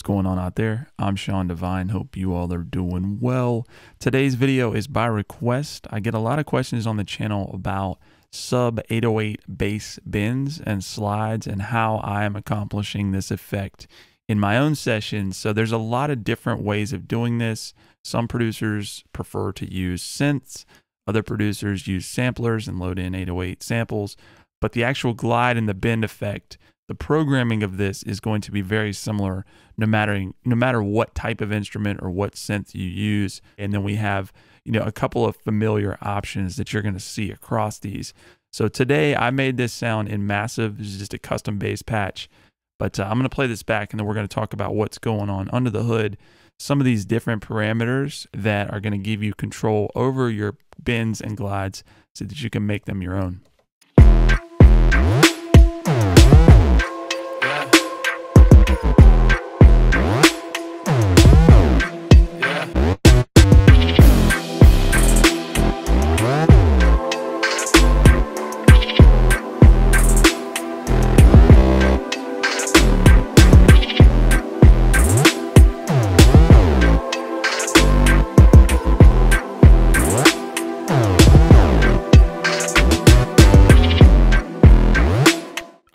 what's going on out there? I'm Sean Devine. Hope you all are doing well. Today's video is by request. I get a lot of questions on the channel about sub 808 bass bends and slides and how I am accomplishing this effect in my own sessions. So there's a lot of different ways of doing this. Some producers prefer to use synths. Other producers use samplers and load in 808 samples. But the actual glide and the bend effect, the programming of this is going to be very similar no matter what type of instrument or what synth you use. And then we have, a couple of familiar options that you're going to see across these. So today I made this sound in Massive. This is just a custom bass patch. But I'm going to play this back and then we're going to talk about what's going on under the hood. Some of these different parameters that are going to give you control over your bends and glides so that you can make them your own.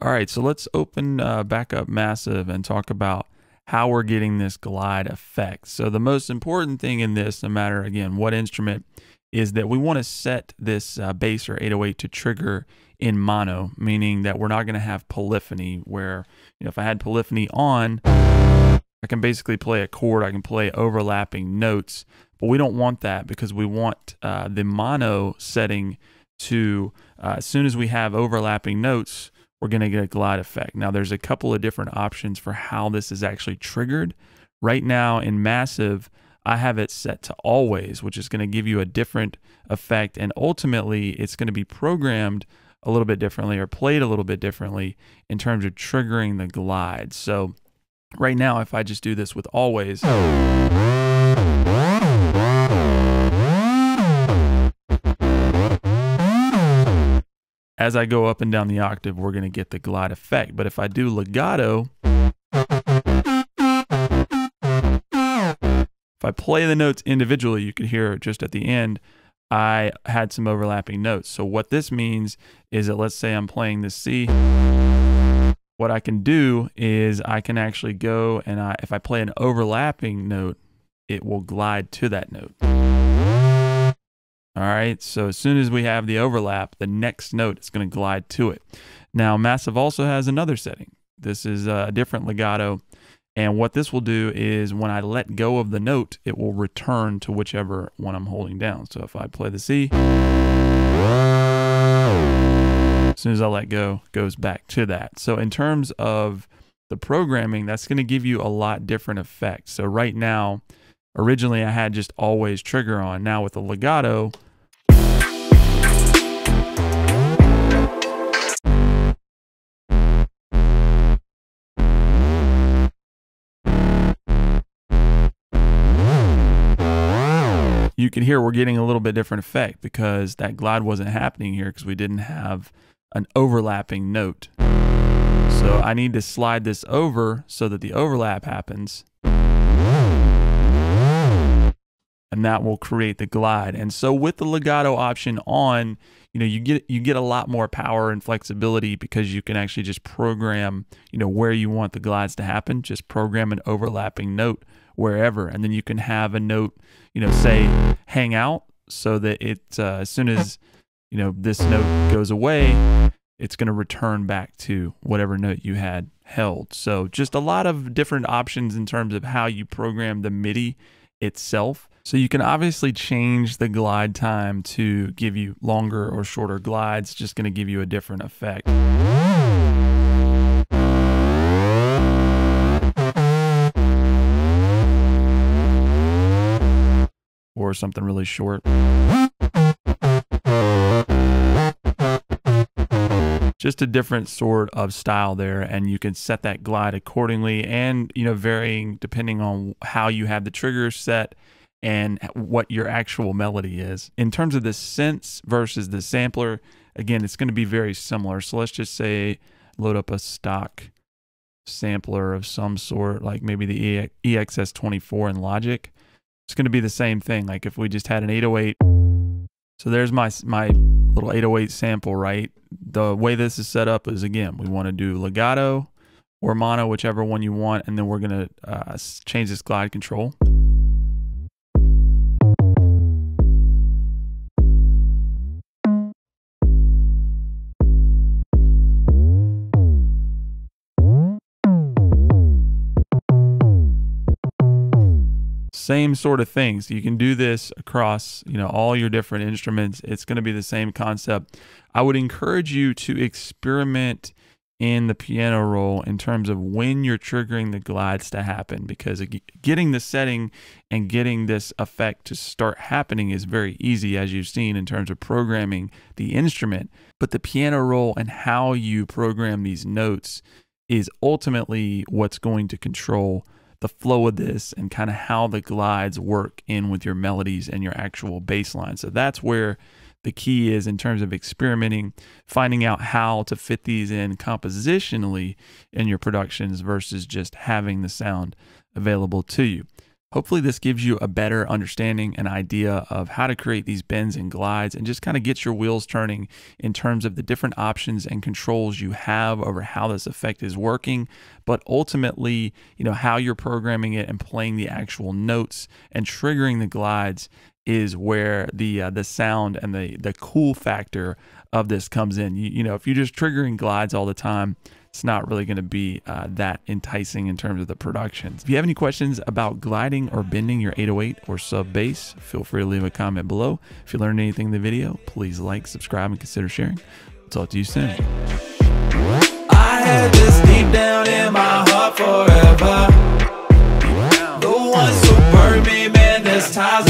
All right, so let's open back up Massive and talk about how we're getting this glide effect. So the most important thing in this, no matter, again, what instrument, is that we want to set this bass or 808 to trigger in mono, meaning that we're not going to have polyphony where, if I had polyphony on, I can basically play a chord, I can play overlapping notes, but we don't want that because we want the mono setting to, as soon as we have overlapping notes, we're going to get a glide effect. Now, there's a couple of different options for how this is actually triggered. Right now in Massive, I have it set to always, which is going to give you a different effect. And ultimately, it's going to be programmed a little bit differently or played a little bit differently in terms of triggering the glide. So right now, if I just do this with always, as I go up and down the octave, we're going to get the glide effect. But if I do legato, if I play the notes individually, you can hear just at the end, I had some overlapping notes. So what this means is that, let's say I'm playing this C, what I can do is I can actually go and if I play an overlapping note, it will glide to that note. All right, so as soon as we have the overlap, the next note is going to glide to it. Now, Massive also has another setting. This is a different legato, and what this will do is when I let go of the note, it will return to whichever one I'm holding down. So if I play the C, as soon as I let go, it goes back to that. So in terms of the programming, that's going to give you a lot different effects. So right now, originally I had just always trigger on. Now with the legato, you can hear we're getting a little bit different effect because that glide wasn't happening here because we didn't have an overlapping note. So I need to slide this over so that the overlap happens. And that will create the glide. And so with the legato option on, you get a lot more power and flexibility because you can actually just program, where you want the glides to happen. Just program an overlapping note wherever, and then you can have a note, say hang out, so that it as soon as this note goes away, it's going to return back to whatever note you had held. So just a lot of different options in terms of how you program the MIDI itself. So you can obviously change the glide time to give you longer or shorter glides, just going to give you a different effect. Or something really short. Just a different sort of style there, and you can set that glide accordingly and, varying depending on how you have the triggers set and what your actual melody is. In terms of the synths versus the sampler, again, it's going to be very similar. So let's just say load up a stock sampler of some sort, like maybe the EXS24 in Logic, it's going to be the same thing. Like if we just had an 808, so there's my little 808 sample, right? The way this is set up is, again, we want to do legato or mono, whichever one you want, and then we're going to change this glide control. Same sort of things. You can do this across, all your different instruments. It's going to be the same concept. I would encourage you to experiment in the piano roll in terms of when you're triggering the glides to happen, because getting the setting and getting this effect to start happening is very easy, as you've seen, in terms of programming the instrument. But the piano roll and how you program these notes is ultimately what's going to control the flow of this and kind of how the glides work in with your melodies and your actual bass line. So that's where the key is in terms of experimenting, finding out how to fit these in compositionally in your productions versus just having the sound available to you. Hopefully this gives you a better understanding and idea of how to create these bends and glides, and just kind of get your wheels turning in terms of the different options and controls you have over how this effect is working, but ultimately, how you're programming it and playing the actual notes and triggering the glides is where the sound and the cool factor of this comes in. If you're just triggering glides all the time, it's not really going to be that enticing in terms of the productions. If you have any questions about gliding or bending your 808 or sub bass, feel free to leave a comment below. If you learned anything in the video, please like, subscribe, and consider sharing. We'll talk to you soon. I had this deep down in my heart forever. The one so burn me, man, there's times